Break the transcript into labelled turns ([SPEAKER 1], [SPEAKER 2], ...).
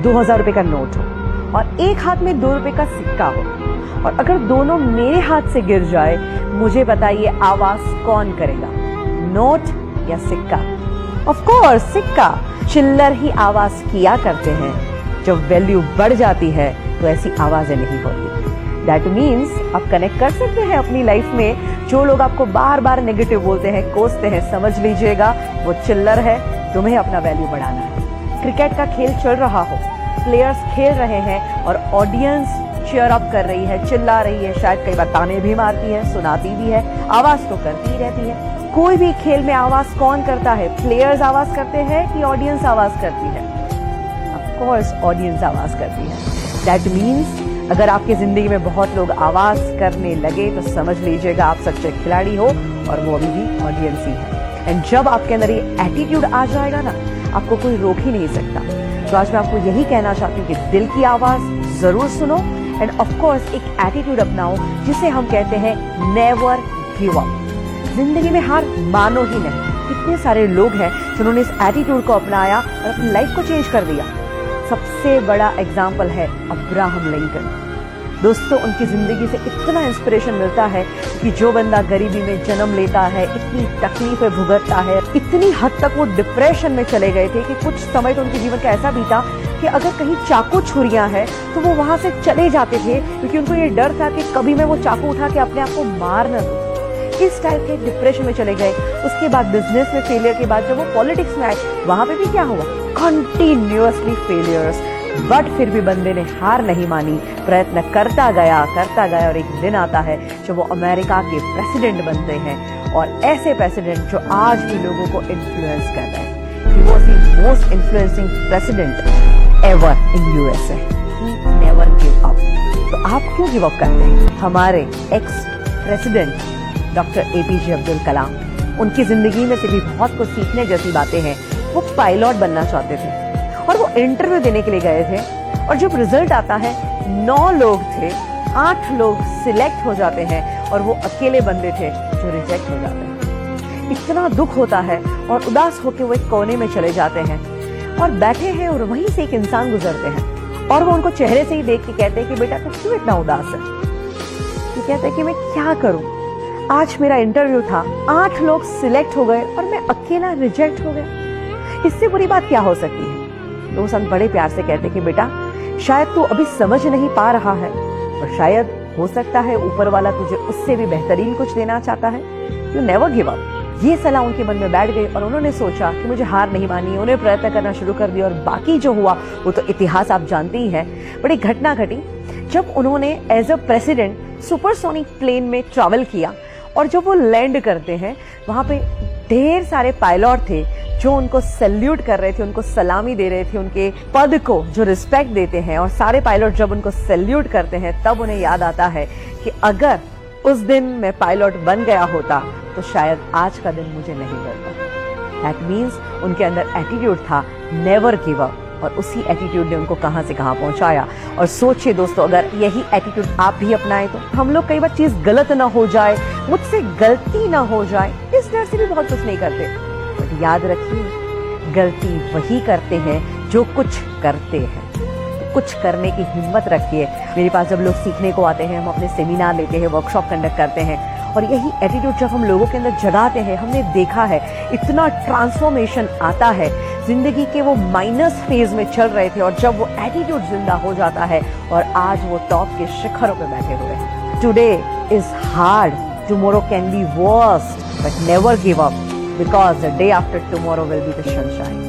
[SPEAKER 1] 2000 रुपए का नोट हो और एक हाथ में 2 रुपए का सिक्का हो, और अगर दोनों मेरे हाथ से गिर जाए, मुझे बताइए आवाज कौन करेगा, नोट या सिक्का? ऑफ कोर्स सिक्का। चिल्लर ही आवाज किया करते हैं। जब वैल्यू बढ़ जाती है तो ऐसी आवाजें नहीं होती। दैट मीन्स आप कनेक्ट कर सकते हैं अपनी लाइफ में। जो लोग आपको बार बार नेगेटिव बोलते हैं, कोसते हैं, समझ लीजिएगा वो चिल्लर है। तुम्हें अपना वैल्यू बढ़ाना है। क्रिकेट का खेल चल रहा हो, प्लेयर्स खेल रहे हैं और ऑडियंस चीयर अप कर रही है, चिल्ला रही है, शायद कई बार ताने भी मारती है, सुनाती भी है, आवाज तो करती ही रहती है। कोई भी खेल में आवाज कौन करता है? प्लेयर्स आवाज करते हैं कि ऑडियंस आवाज करती है? ऑफ कोर्स ऑडियंस आवाज करती है। दैट मीन्स अगर आपकी जिंदगी में बहुत लोग आवाज करने लगे तो समझ लीजिएगा आप सच्चे खिलाड़ी हो, और वो अभी भी ऑडियंस ही है। एंड जब आपके अंदर ये एटीट्यूड आ जाएगा ना, आपको कोई रोक ही नहीं सकता। तो आज मैं आपको यही कहना चाहती हूँ कि दिल की आवाज जरूर सुनो, एंड ऑफ कोर्स एक एटीट्यूड अपनाओ जिसे हम कहते हैं नेवर गिव अप। जिंदगी में हार मानो ही नहीं। कितने सारे लोग हैं जिन्होंने इस एटीट्यूड को अपनाया और अपनी लाइफ को चेंज कर दिया। सबसे बड़ा एग्जाम्पल है अब्राहम लिंकन। दोस्तों, उनकी जिंदगी से इतना इंस्पिरेशन मिलता है कि जो बंदा गरीबी में जन्म लेता है, इतनी तकलीफें भुगतता है, इतनी हद तक वो डिप्रेशन में चले गए थे कि कुछ समय तो उनके जीवन का ऐसा बीता कि अगर कहीं चाकू छुरियां हैं तो वो वहां से चले जाते थे, क्योंकि उनको ये डर था कि कभी मैं वो चाकू उठा के अपने आप को मार न दूं। इस टाइप के डिप्रेशन में चले गए। उसके बाद बिजनेस में फेलियर के बाद जब वो पॉलिटिक्स में आए, वहां पे भी क्या हुआ? Continuously failures. बट फिर भी बंदे ने हार नहीं मानी, प्रयत्न करता गया और एक दिन आता है जब वो अमेरिका के प्रेसिडेंट बनते हैं, और ऐसे प्रेसिडेंट जो आज भी लोगों को इन्फ्लुएंस कर रहे हैं। He was the most influencing president ever in USA. He never give up. तो आप क्यों गिव अप करते हैं? हमारे ex president doctor APJ Abdul Kalam, उनकी जिंदगी में से भी बहुत कुछ सीखने जैसी बातें हैं। वो पायलट बनना चाहते थे और वो इंटरव्यू देने के लिए गए थे, और जब रिजल्ट आता है 9 लोग थे, 8 लोग सिलेक्ट हो जाते हैं और वो अकेले बंदे थे जो रिजेक्ट हो जाते हैं। इतना दुख होता है और उदास होकर वो एक कोने में चले जाते हैं और बैठे हैं, और वहीं से एक इंसान गुजरते हैं और वो उनको चेहरे से ही देख के कहते हैं कि बेटा तू क्यों इतना उदास है? तो कहते हैं कि मैं क्या करूं, आज मेरा इंटरव्यू था, 8 लोग सिलेक्ट हो गए और मैं अकेला रिजेक्ट हो गया। इससे बुरी बात क्या हो सकती है? तो संत बड़े प्यार से कहते कि बेटा शायद तू अभी समझ नहीं पा रहा है, और शायद हो सकता है ऊपर वाला तुझे उससे भी बेहतरीन कुछ देना चाहता है। You never give up. ये सलाह उनके मन में बैठ गई और उन्होंने सोचा कि मुझे हार नहीं मानी। उन्हें प्रयत्न करना शुरू कर दिया, और बाकी जो हुआ वो तो इतिहास आप जानते ही हैं। बड़ी घटना घटी जब उन्होंने as a president supersonic plane में ट्रैवल किया, और जब वो लैंड करते हैं वहां पे ढेर सारे पायलट थे जो उनको सैल्यूट कर रहे थे, उनको सलामी दे रहे थे, उनके पद को जो रिस्पेक्ट देते हैं। और सारे पायलट जब उनको सैल्यूट करते हैं तब उन्हें याद आता है कि अगर उस दिन मैं पायलट बन गया होता तो शायद आज का दिन मुझे नहीं मिलता। दैट मीन्स उनके अंदर एटीट्यूड था नेवर गिव अप, और उसी एटीट्यूड ने उनको कहां से कहां पहुंचाया। और सोचिए दोस्तों, अगर यही एटीट्यूड आप भी अपनाएं तो हम लोग कई बार चीज गलत ना हो जाए, मुझसे गलती ना हो जाए, इस डर से भी बहुत कुछ नहीं करते। बट याद रखिए, गलती वही करते हैं जो कुछ करते हैं। तो कुछ करने की हिम्मत रखिए। मेरे पास जब लोग सीखने को आते हैं, हम अपने सेमिनार लेते हैं, वर्कशॉप कंडक्ट करते हैं, और यही एटीट्यूड जब हम लोगों के अंदर जगाते हैं, हमने देखा है इतना ट्रांसफॉर्मेशन आता है। जिंदगी के वो माइनस फेज में चल रहे थे, और जब वो एटीट्यूड जिंदा हो जाता है और आज वो टॉप के शिखरों पे बैठे हुए हैं। Today is hard, tomorrow can be worst, but never give up, because the day after tomorrow will be the sunshine.